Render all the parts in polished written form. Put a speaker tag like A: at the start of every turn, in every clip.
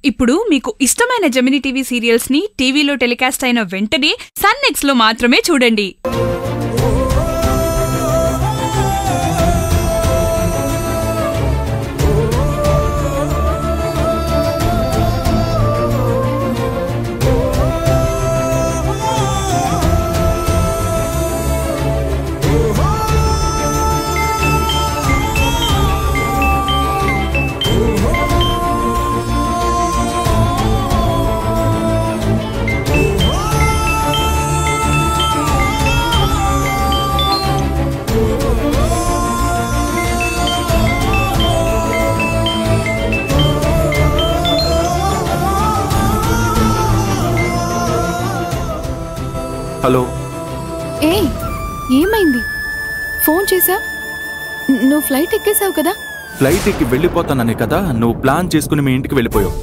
A: ఇప్పుడు మీకు ఇష్టమైన జెమినీ టీవీ సీరియల్స్ ని టీవీలో టెలికాస్ట్ అయిన వెంటనే సన్ నెక్స్ట్ లో మాత్రమే చూడండి.
B: హలో.
C: ఏమైంది? ఫోన్ చేసావు? నువ్వు ఫ్లైట్ ఎక్కేసావు కదా?
B: ఫ్లైట్ ఎక్కి వెళ్ళిపోతాననే కదా నువ్వు ప్లాన్ చేసుకుని మీ ఇంటికి వెళ్ళిపోయావు.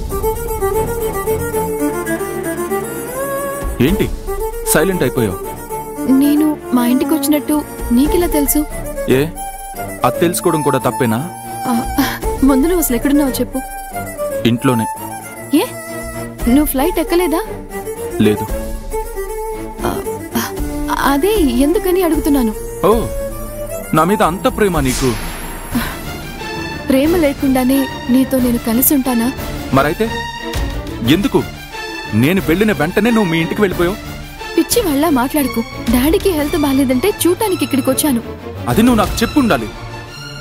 B: ఏంటి సైలెంట్ అయిపోయావు?
C: నేను మా ఇంటికి వచ్చినట్టు నీకెలా తెలుసు?
B: అది తెలుసుకోవడం కూడా తప్పేనా?
C: ముందు నువ్వు అసలు ఎక్కడున్నావు చెప్పు.
B: ఇంట్లోనే.
C: నువ్వు ఫ్లైట్ ఎక్కలేదా?
B: లేదు.
C: అదే ఎందుకని అడుగుతున్నాను.
B: ఓ, నా మీద అంత ప్రేమ నీకు?
C: ప్రేమ లేకుండానే నీతో నేను కలిసి ఉంటానా?
B: మరైతే ఎందుకు నేను వెళ్ళిన వెంటనే నువ్వు మీ ఇంటికి వెళ్ళిపోయావు?
C: పిచ్చి వాళ్ళ మాట్లాడుకు. డాడీకి హెల్త్ బాగాలేదంటే చూడటానికి ఇక్కడికి వచ్చాను.
B: అది నువ్వు నాకు చెప్పుండాలి.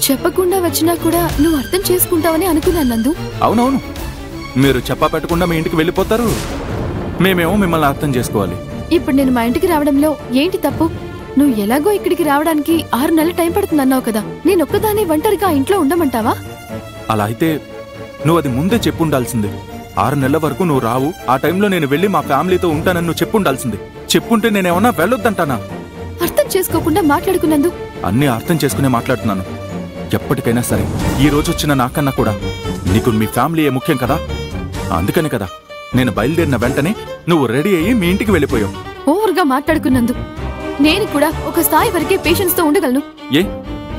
C: చెప్పకుండా వచ్చినా కూడా నువ్వు అర్థం చేసుకుంటావని అనుకున్నాను నందు.
B: అవునవును, మీరు చెప్పా పెట్టకుండా మీ ఇంటికి వెళ్ళిపోతారు, మేమేమో మిమ్మల్ని అర్థం చేసుకోవాలి.
C: ఇప్పుడు నేను మా ఇంటికి రావడంలో ఏంటి తప్పు? నువ్వు ఎలాగో ఇక్కడికి రావడానికి 6 నెలలు టైం పడుతుందన్నావు కదా. నేను ఒక్కదాన్ని ఒంటరిగా ఇంట్లో ఉండమంటావా?
B: అలా అయితే నువ్వు అది ముందే చెప్పుండాల్సింది. 6 నెలల వరకు నువ్వు రావు, ఆ టైంలో నేను వెళ్ళి మా ఫ్యామిలీతో ఉంటానని నువ్వు చెప్పుండాల్సింది. చెప్పుంటే నేనేమన్నా వెళ్ళొద్దంటానా?
C: అర్థం చేసుకోకుండా మాట్లాడుకున్నందు.
B: అన్నీ అర్థం చేసుకునే మాట్లాడుతున్నాను. ఎప్పటికైనా సరే ఈ రోజు వచ్చిన నాకన్నా కూడా నీకు మీ ఫ్యామిలీయే ముఖ్యం కదా. అందుకని కదా నేను బయలుదేరిన వెంటనే నువ్వు రెడీ అయ్యి మీ ఇంటికి వెళ్ళిపోయావు.
C: ఓవర్గా మాట్లాడుకున్నందు. నేను కూడా ఒక స్థాయి వరకే పేషెన్స్ తో ఉండగలను.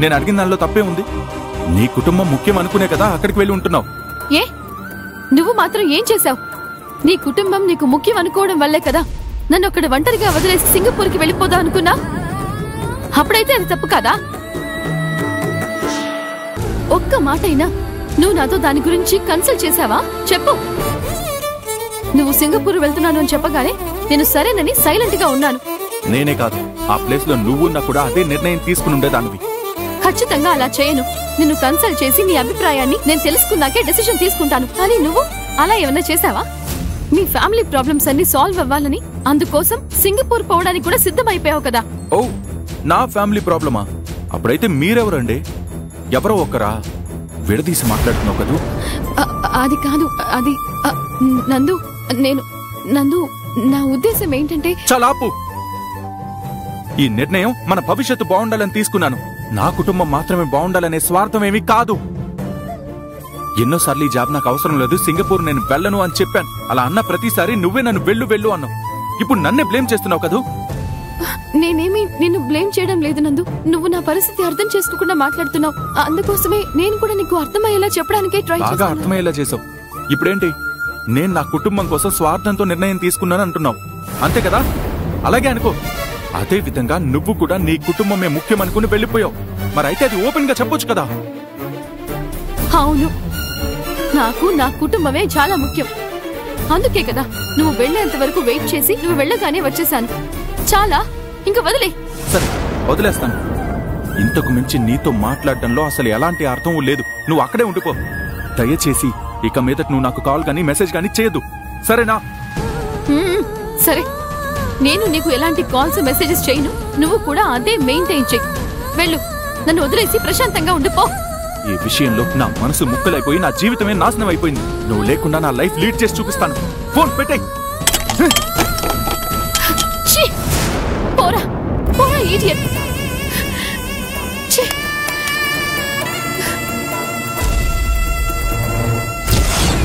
B: నేను అడిగిన దానిలో తప్పే ఉంది? నీ కుటుంబం ముఖ్యం అనుకునే కదా అక్కడికి వెళ్ళి ఉంటున్నావు.
C: నువ్వు మాత్రం ఏం చేశావు? నీ కుటుంబం నీకు ముఖ్యం అనుకోవడం వల్లే కదా నన్ను అక్కడ ఒంటరిగా వదిలేసి సింగపూర్కి వెళ్ళిపోదా అనుకున్నా. అప్పుడైతే అది తప్పు కాదా? ఒక్క మాట అయినా నువ్వు నాతో దాని గురించి కన్సల్ట్ చేశావా? చెప్పు. నువ్వు సింగపూర్ వెళ్తున్నాను అని చెప్పగానే నేను సరేనని సైలెంట్ గా ఉన్నాను.
B: నేనే కాదు, ఆ ప్లేస్ లో నువ్వున్నా కూడా అదే నిర్ణయం తీసుకుని ఉండేదానివి.
C: ఖచ్చితంగా అలా చేయను. నిన్ను కన్సల్ట్ చేసి నీ అభిప్రాయాన్ని నేను తెలుసుకున్నాకే డెసిషన్ తీసుకుంటాను. కానీ నువ్వు అలా ఏమన్నా చేశావా? మీ ఫ్యామిలీ ప్రాబ్లమ్స్ అన్ని సాల్వ్ అవ్వాలని అందుకోసం సింగపూర్ పోవడానికి కూడా సిద్ధమైపోయావు కదా.
B: ఓ, నా ఫ్యామిలీ ప్రాబ్లమా? అప్పుడైతే మీరెవరండి? ఎవరో ఒకరా? విడదీసి మాట్లాడుతున్నావు కదూ.
C: అది కాదు, అది నందు నా ఉద్దేశం ఏంటంటే.
B: చలాపు. ఈ నిర్ణయం మన భవిష్యత్తు బాగుండాలని తీసుకున్నాను. నా కుటుంబం మాత్రమే బాగుండాలనే స్వార్థం ఏమీ కాదు. ఎన్నోసార్లు ఈ జాబ్ నాకు అవసరం లేదు, సింగపూర్ నేను వెళ్ళను అని చెప్పాను. అలా అన్న ప్రతిసారి నువ్వే నన్ను వెళ్ళు అన్నావు. ఇప్పుడు నన్నే బ్లేమ్ చేస్తున్నావు కదూ.
C: నేనేమి నిన్ను బ్లేమ్ చేయడం లేదు నందు. నువ్వు నా పరిస్థితి అర్థం చేసుకోకుండా మాట్లాడుతున్నావు. అందుకోసమే నేను కూడా నీకు అర్థమయ్యేలా చెప్పడానికే ట్రై చేశాను.
B: బాగా అర్థమయ్యేలా చేసావు. ఇప్పుడేంటి, నేను నా కుటుంబం కోసం స్వార్థంతో నిర్ణయం తీసుకున్నాను అంటున్నావు, అంతే కదా? అలాగే అనుకో. అదే విధంగా నువ్వు కూడా నీ కుటుంబమే ముఖ్యం అనుకుని వెళ్ళిపోయావు. మరైతే అది ఓపెన్ గా చెప్పొచ్చు కదా.
C: అవును, నాకు నా కుటుంబమే చాలా ముఖ్యం. అందుకే కదా నువ్వు వెళ్లేంత వరకు వెయిట్ చేసి నువ్వు వెళ్ళగానే వచ్చేసాను. చాలా, ఇంకా వదిలే.
B: సరే, వదిలేస్తాను. ఇంతకు మించి నీతో మాట్లాడటంలో అసలు ఎలాంటి అర్థం లేదు. నువ్వు అక్కడే ఉండిపో. దయచేసి ఇక మీదట నువ్వు నాకు కాల్ గానీ మెసేజ్ గానీ చేయదు, సరేనా?
C: సరే, నేను నీకు ఎలాంటి కాల్స్ మెసేజెస్ చేయను. నువ్వు కూడా అదే మెయింటైన్ చెయ్యి. వెళ్ళు, నన్ను వదిలేసి ప్రశాంతంగా ఉండిపో.
B: ఈ విషయంలో నా మనసు ముక్కలైపోయి నా జీవితమే నాశనం అయిపోయింది. నువ్వు లేకుండా నా లైఫ్ లీడ్ చేసి చూపిస్తాను. ఫోన్ పెట్టే.
C: పోరా పోరా ఇడియట్.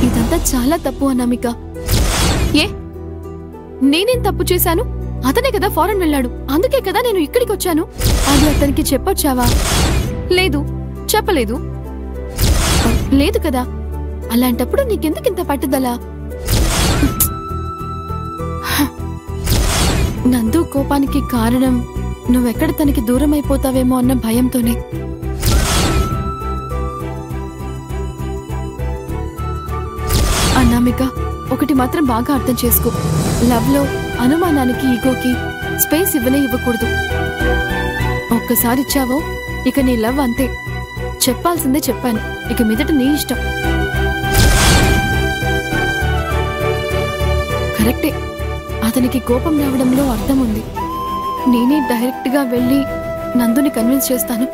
C: ఇదంతా చాలా తప్పు అనామిక. నేనేం తప్పు చేశాను? అతనే కదా ఫారెన్ వెళ్ళాడు, అందుకే కదా నేను ఇక్కడికి వచ్చాను. అది అతనికి చెప్పొచ్చావా? లేదు, చెప్పలేదు. లేదు కదా. అలాంటప్పుడు నీకెందుకింత పట్టుదల? నందు కోపానికి కారణం నువ్వెక్కడ తనకి దూరం అయిపోతావేమో అన్న భయంతోనే. అనామిక, ఒకటి మాత్రం బాగా అర్థం చేసుకో. లవ్ లో అనుమానానికి, ఈగోకి స్పేస్ ఇవ్వకూడదు. ఒక్కసారి ఇచ్చావో ఇక నీ లవ్ అంతే. చెప్పాల్సిందే చెప్పాను, ఇక మీదట నీ ఇష్టం. కరెక్టే, అతనికి కోపం రావడంలో అర్థం ఉంది. నేనే డైరెక్ట్ గా వెళ్ళి నందుని కన్విన్స్ చేస్తాను.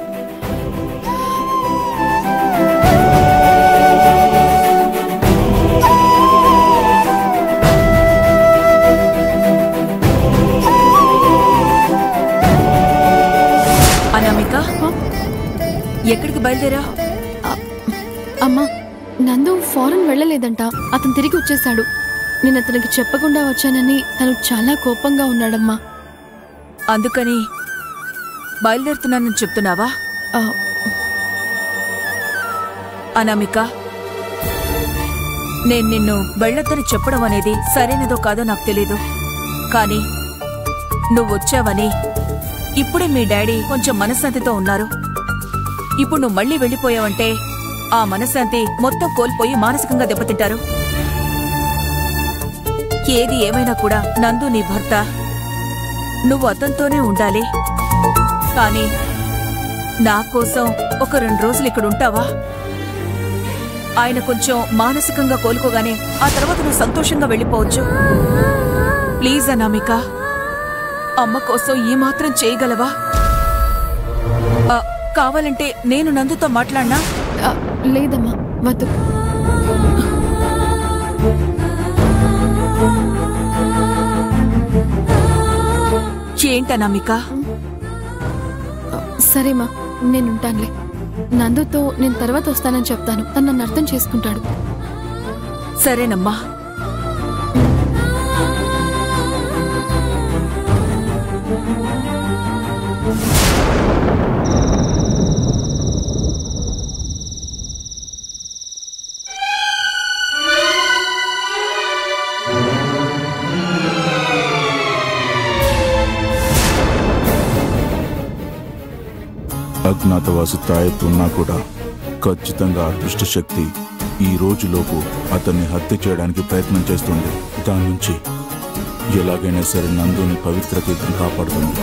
D: అనామిక, ఎక్కడికి బయలుదేరా?
C: అమ్మా, నందు ఫారెన్ వెళ్ళలేదంట. అతను తిరిగి వచ్చేశాడు. నేను అతనికి చెప్పకుండా వచ్చానని తను చాలా కోపంగా ఉన్నాడమ్మా.
D: అందుకని బయలుదేరుతున్నానని చెప్తున్నావా? అనామిక, నేను నిన్ను వెళ్ళొద్దని చెప్పడం అనేది సరైనదో కాదో నాకు తెలీదు. కానీ నువ్వొచ్చావని ఇప్పుడే మీ డాడీ కొంచెం మనశ్శాంతితో ఉన్నారు. ఇప్పుడు నువ్వు మళ్ళీ వెళ్ళిపోయావంటే ఆ మనశ్శాంతి మొత్తం కోల్పోయి మానసికంగా దెబ్బతింటారు. ఏది ఏమైనా కూడా నందు నీ భర్త. నువ్వు అతనితోనే ఉండాలి. కానీ నా కోసం ఒక 2 రోజులు ఇక్కడ ఉంటావా? ఆయన కొంచెం మానసికంగా కోలుకోగానే ఆ తర్వాత నువ్వు సంతోషంగా వెళ్ళిపోవచ్చు. ప్లీజ్ అనామిక, అమ్మ కోసం ఈ మాత్రం చేయగలవా? కావాలంటే నేను నందుతో మాట్లాడినా?
C: లేదమ్మా, వద్దు.
D: ఏంటనామిక?
C: సరేమా, నేనుంటానులే. నందుతో నేను తర్వాత వస్తానని చెప్తాను. తను నన్ను అర్థం చేసుకుంటాడు.
D: సరేనమ్మా.
E: అజ్ఞాతవాసి తాయెత్తున్నా కూడా ఖచ్చితంగా అదృష్ట శక్తి ఈ రోజులోపు అతన్ని హత్య చేయడానికి ప్రయత్నం చేస్తుంది. దాని నుంచి ఎలాగైనా సరే నందుని పవిత్ర తీర్థం కాపాడుతుంది.